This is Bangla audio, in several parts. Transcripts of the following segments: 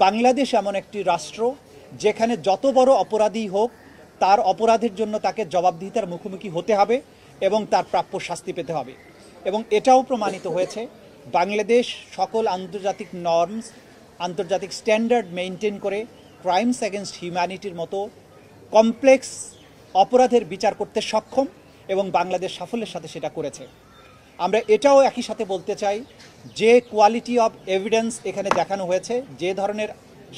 বাংলাদেশ এমন একটি রাষ্ট্র যেখানে যত বড় অপরাধী হোক তার অপরাধের জন্য তাকে জবাবদিহিতার মুখোমুখি হতে হবে এবং তার প্রাপ্য শাস্তি পেতে হবে। এবং এটাও প্রমাণিত হয়েছে, বাংলাদেশ সকল আন্তর্জাতিক নর্মস, আন্তর্জাতিক স্ট্যান্ডার্ড মেনটেন করে ক্রাইমস এগেনস্ট হিউম্যানিটির মতো কমপ্লেক্স অপরাধের বিচার করতে সক্ষম এবং বাংলাদেশ সাফল্যের সাথে সেটা করেছে। আমরা এটাও একই সাথে বলতে চাই যে কোয়ালিটি অফ এভিডেন্স এখানে দেখানো হয়েছে, যে ধরনের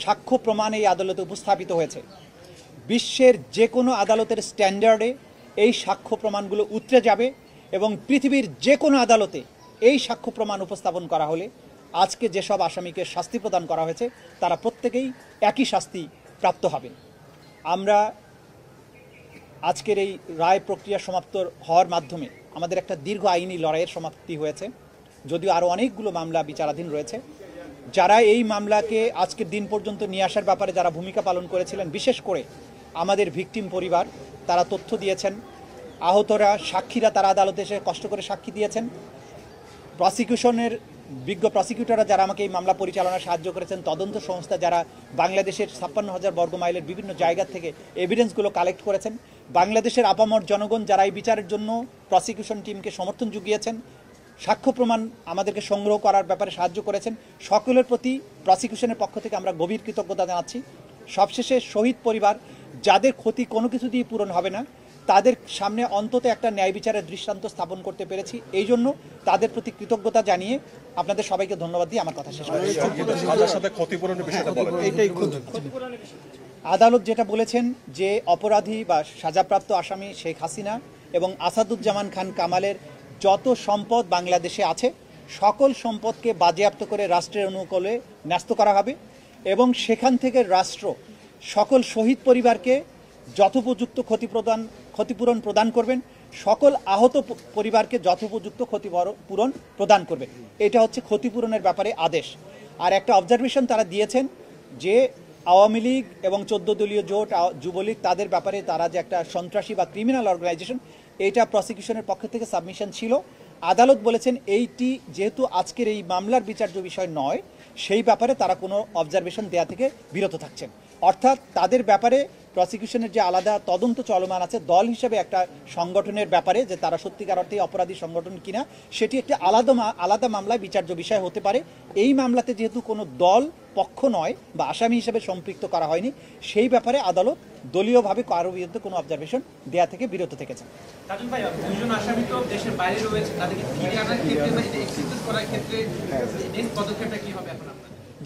সাক্ষ্য প্রমাণ এই আদালতে উপস্থাপিত হয়েছে, বিশ্বের যে কোনো আদালতের স্ট্যান্ডার্ডে এই সাক্ষ্য প্রমাণগুলো উতরে যাবে এবং পৃথিবীর যে কোনো আদালতে এই সাক্ষ্য প্রমাণ উপস্থাপন করা হলে আজকে যেসব আসামিকে শাস্তি প্রদান করা হয়েছে তারা প্রত্যেকেই একই শাস্তি প্রাপ্ত হবেন। আমরা আজকের এই রায় প্রক্রিয়া সমাপ্ত হওয়ার মাধ্যমে আমাদের একটা দীর্ঘ আইনি লড়াইয়ের সমাপ্তি হয়েছে, যদিও আরও অনেকগুলো মামলা বিচারাধীন রয়েছে। যারা এই মামলাকে আজকের দিন পর্যন্ত নিয়ে আসার ব্যাপারে যারা ভূমিকা পালন করেছিলেন, বিশেষ করে আমাদের ভিকটিম পরিবার, তারা তথ্য দিয়েছেন, আহতরা, সাক্ষীরা তারা আদালতে এসে কষ্ট করে সাক্ষী দিয়েছেন, প্রসিকিউশনের বিজ্ঞ প্রসিকিউটররা যারা আমাকে এই মামলা পরিচালনায় সাহায্য করেছেন, তদন্ত সংস্থা যারা বাংলাদেশের 56,000 বর্গ মাইলের বিভিন্ন জায়গা থেকে এভিডেন্সগুলো কালেক্ট করেছেন, বাংলাদেশের আপামর জনগণ যারা এই বিচারের জন্য প্রসিকিউশন টিমকে সমর্থন জুগিয়েছেন, সাক্ষ্য প্রমাণ আমাদেরকে সংগ্রহ করার ব্যাপারে সাহায্য করেছেন, সকলের প্রতি প্রসিকিউশনের পক্ষ থেকে আমরা গভীর কৃতজ্ঞতা জানাচ্ছি। সবশেষে শহীদ পরিবার, যাদের ক্ষতি কোনো কিছু দিয়ে পূরণ হবে না, তাদের সামনে অন্তত একটা ন্যায় বিচারের দৃষ্টান্ত স্থাপন করতে পেরেছি, এই জন্য তাদের প্রতি কৃতজ্ঞতা জানিয়ে আপনাদের সবাইকে ধন্যবাদ দিয়ে আমার কথা শেষ করছি। আদালত যেটা বলেছেন যে অপরাধী বা সাজাপ্রাপ্ত আসামি শেখ হাসিনা এবং আসাদুজ্জামান খান কামালের যত সম্পদ বাংলাদেশে আছে সকল সম্পদকে বাজেয়াপ্ত করে রাষ্ট্রের অনুকূলে ন্যস্ত করা হবে এবং সেখান থেকে রাষ্ট্র সকল শহীদ পরিবারকে যথোপযুক্ত ক্ষতিপূরণ প্রদান করবেন, সকল আহত পরিবারকে যথোপযুক্ত ক্ষতিপূরণ প্রদান করবেন। এটা হচ্ছে ক্ষতিপূরণের ব্যাপারে আদেশ। আর একটা অবজারভেশন তারা দিয়েছেন যে আওয়ামী লীগ এবং 14 দলীয় জোট, যুবলীগ, তাদের ব্যাপারে তারা যে একটা সন্ত্রাসী বা ক্রিমিনাল অর্গানাইজেশন, এইটা প্রসিকিউশনের পক্ষ থেকে সাবমিশন ছিল। আদালত বলেছেন এইটি যেহেতু আজকের এই মামলার বিচার্য বিষয় নয়, সেই ব্যাপারে তারা কোনো অবজারভেশন দেয়া থেকে বিরত থাকছেন। অর্থাৎ তাদের ব্যাপারে প্রসিকিউশনের যে আলাদা তদন্ত চলমান আছে দল হিসেবে একটা সংগঠনের ব্যাপারে, যে তারা সত্যিকার অর্থে অপরাধী সংগঠন কিনা, সেটি একটি আলাদা মামলায় বিচার্য বিষয় হতে পারে। এই মামলাতে যেহেতু কোনো দল পক্ষ নয় বা আসামি হিসেবে সম্পৃক্ত করা হয়নি, সেই ব্যাপারে আদালত দলীয়ভাবে কারো বিরুদ্ধে কোনো অবজারভেশন দেয়া থেকে বিরত থেকেছেন।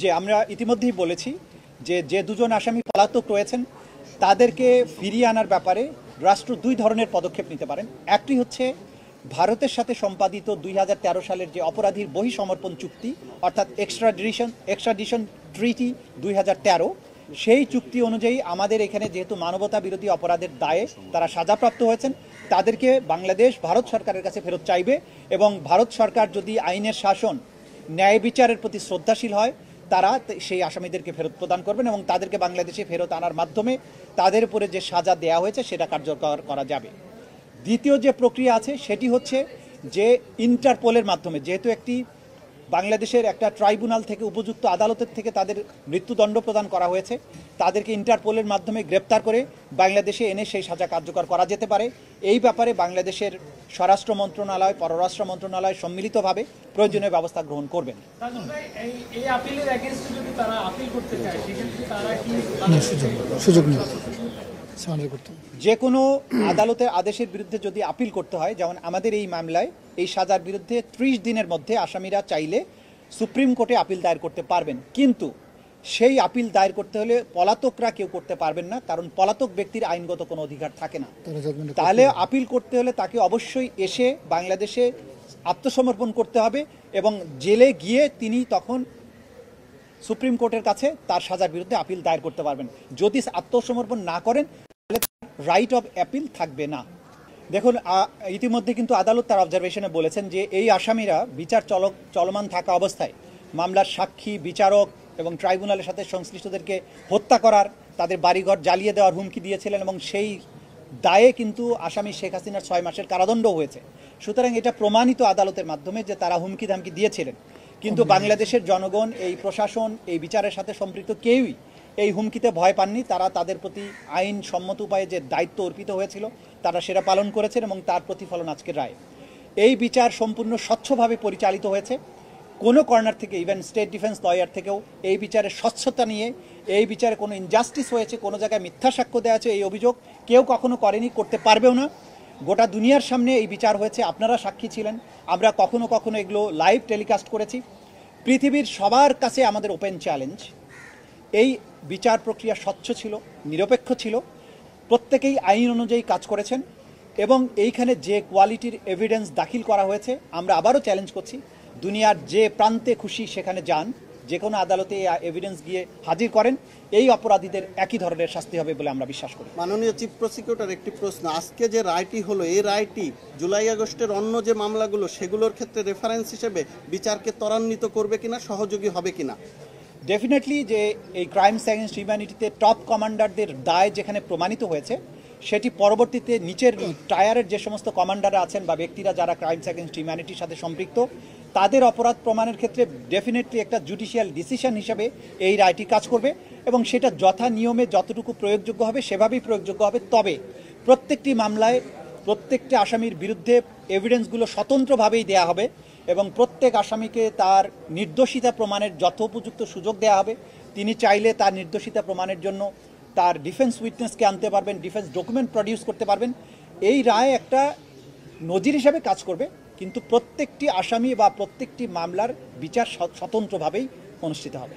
যে আমরা ইতিমধ্যেই বলেছি যে দুজন আসামি পলাতক রয়েছেন তাদেরকে ফিরিয়ে আনার ব্যাপারে রাষ্ট্র দুই ধরনের পদক্ষেপ নিতে পারেন। একটি হচ্ছে ভারতের সাথে সম্পাদিত 2013 সালের যে অপরাধীর বহিঃসমর্পণ চুক্তি, অর্থাৎ এক্সট্রাডিশন ট্রিটি 2013, সেই চুক্তি অনুযায়ী আমাদের এখানে যেহেতু মানবতা বিরোধী অপরাধের দায়ে তারা সাজাপ্রাপ্ত হয়েছেন, তাদেরকে বাংলাদেশ ভারত সরকারের কাছে ফেরত চাইবে এবং ভারত সরকার যদি আইনের শাসন, ন্যায় বিচারের প্রতি শ্রদ্ধাশীল হয়, তারা সেই আসামিদেরকে ফেরত প্রদান করবেন এবং তাদেরকে বাংলাদেশে ফেরত আনার মাধ্যমে তাদের উপরে যে সাজা দেয়া হয়েছে সেটা কার্যকর করা যাবে। দ্বিতীয় যে প্রক্রিয়া আছে সেটি হচ্ছে যে ইন্টারপোলের মাধ্যমে, যেহেতু একটি বাংলাদেশের একটা ট্রাইব্যুনাল থেকে, উপযুক্ত আদালতের থেকে তাদের মৃত্যুদণ্ড প্রদান করা হয়েছে, তাদেরকে ইন্টারপোলের মাধ্যমে গ্রেপ্তার করে বাংলাদেশে এনে সেই সাজা কার্যকর করা যেতে পারে। এই ব্যাপারে বাংলাদেশের স্বরাষ্ট্র মন্ত্রণালয়, পররাষ্ট্র মন্ত্রণালয় সম্মিলিতভাবে প্রয়োজনীয় ব্যবস্থা গ্রহণ করবেন। যে কোনো আদালতের আদেশের বিরুদ্ধে যদি আপিল করতে হয়, যেমন আমাদের এই মামলায় এই সাজার বিরুদ্ধে 30 দিনের মধ্যে আসামিরা চাইলে সুপ্রিম কোর্টে আপিল দায়ের করতে পারবেন, কিন্তু সেই আপিল দায়ের করতে হলে পলাতকরা কেউ করতে পারবেন না, কারণ পলাতক ব্যক্তির আইনগত কোনো অধিকার থাকে না। তাহলে আপিল করতে হলে তাকে অবশ্যই এসে বাংলাদেশে আত্মসমর্পণ করতে হবে এবং জেলে গিয়ে তিনি তখন সুপ্রিম কোর্টের কাছে তার সাজার বিরুদ্ধে আপিল দায়ের করতে পারবেন। যদি আত্মসমর্পণ না করেন তাহলে রাইট অফ অ্যাপিল থাকবে না। দেখুন, ইতিমধ্যে কিন্তু আদালত তার অবজারভেশনে বলেছেন যে এই আসামিরা বিচার চলমান থাকা অবস্থায় মামলার সাক্ষী, বিচারক এবং ট্রাইব্যুনালের সাথে সংশ্লিষ্টদেরকে হত্যা করার, তাদের বাড়িঘর জ্বালিয়ে দেওয়ার হুমকি দিয়েছিলেন এবং সেই দায়ে কিন্তু আসামি শেখ হাসিনার 6 মাসের কারাদণ্ড হয়েছে। সুতরাং এটা প্রমাণিত আদালতের মাধ্যমে যে তারা হুমকি ধামকি দিয়েছিলেন। কিন্তু বাংলাদেশের জনগণ, এই প্রশাসন, এই বিচারের সাথে সম্পৃক্ত কেউই এই হুমকিতে ভয় পাননি। তারা তাদের প্রতি আইন সম্মত উপায়ে যে দায়িত্ব অর্পিত হয়েছিল তারা সেটা পালন করেছেন এবং তার প্রতিফলন আজকের রায়। এই বিচার সম্পূর্ণ স্বচ্ছভাবে পরিচালিত হয়েছে। কোনো কর্নার থেকে, ইভেন স্টেট ডিফেন্স লয়ার থেকেও এই বিচারের স্বচ্ছতা নিয়ে, এই বিচারে কোনো ইনজাস্টিস হয়েছে, কোনো জায়গায় মিথ্যা সাক্ষ্য দেওয়া আছে, এই অভিযোগ কেউ কখনো করেনি, করতে পারবেও না। গোটা দুনিয়ার সামনে এই বিচার হয়েছে, আপনারা সাক্ষী ছিলেন। আমরা কখনো কখনো এগুলো লাইভ টেলিকাস্ট করেছি। পৃথিবীর সবার কাছে আমাদের ওপেন চ্যালেঞ্জ, এই বিচার প্রক্রিয়া স্বচ্ছ ছিল, নিরপেক্ষ ছিল, প্রত্যেকেই আইন অনুযায়ী কাজ করেছেন এবং এইখানে যে কোয়ালিটির এভিডেন্স দাখিল করা হয়েছে, আমরা আবারও চ্যালেঞ্জ করছি, দুনিয়ার যে প্রান্তে খুশি সেখানে যান, যে কোনো আদালতে এই এভিডেন্স গিয়ে হাজির করেন, এই অপরাধীদের একই ধরনের শাস্তি হবে বলে আমরা বিশ্বাস করি। মাননীয় চিফ প্রসিকিউটর, একটি প্রশ্ন, আজকে যে রায়টি হলো, এই রায়টি জুলাই আগস্টের অন্য যে মামলাগুলো সেগুলোর ক্ষেত্রে রেফারেন্স হিসেবে বিচারকে ত্বরান্বিত করবে কিনা, সহযোগী হবে কিনা? ডেফিনেটলি যে এই ক্রাইমস এগেনস্ট হিউম্যানিটিতে টপ কমান্ডারদের দায় যেখানে প্রমাণিত হয়েছে, সেটি পরবর্তীতে নিচের টায়ারের যে সমস্ত কমান্ডাররা আছেন বা ব্যক্তিরা যারা ক্রাইমস এগেনস্ট হিউম্যানিটির সাথে সম্পৃক্ত, তাদের অপরাধ প্রমাণের ক্ষেত্রে ডেফিনেটলি একটা জুডিশিয়াল ডিসিশন হিসেবে এই রায়টি কাজ করবে এবং সেটা যথা নিয়মে যতটুকু প্রয়োগযোগ্য হবে সেভাবেই প্রয়োগযোগ্য হবে। তবে প্রত্যেকটি মামলায় প্রত্যেকটি আসামির বিরুদ্ধে এভিডেন্সগুলো স্বতন্ত্রভাবেই দেয়া হবে এবং প্রত্যেক আসামিকে তার নির্দোষিতা প্রমাণের যথোপযুক্ত সুযোগ দেওয়া হবে। তিনি চাইলে তার নির্দোষিতা প্রমাণের জন্য তার ডিফেন্স উইটনেসকে আনতে পারবেন, ডিফেন্স ডকুমেন্ট প্রডিউস করতে পারবেন। এই রায় একটা নজির হিসাবে কাজ করবে, কিন্তু প্রত্যেকটি আসামি বা প্রত্যেকটি মামলার বিচার স্বতন্ত্রভাবেই অনুষ্ঠিত হবে।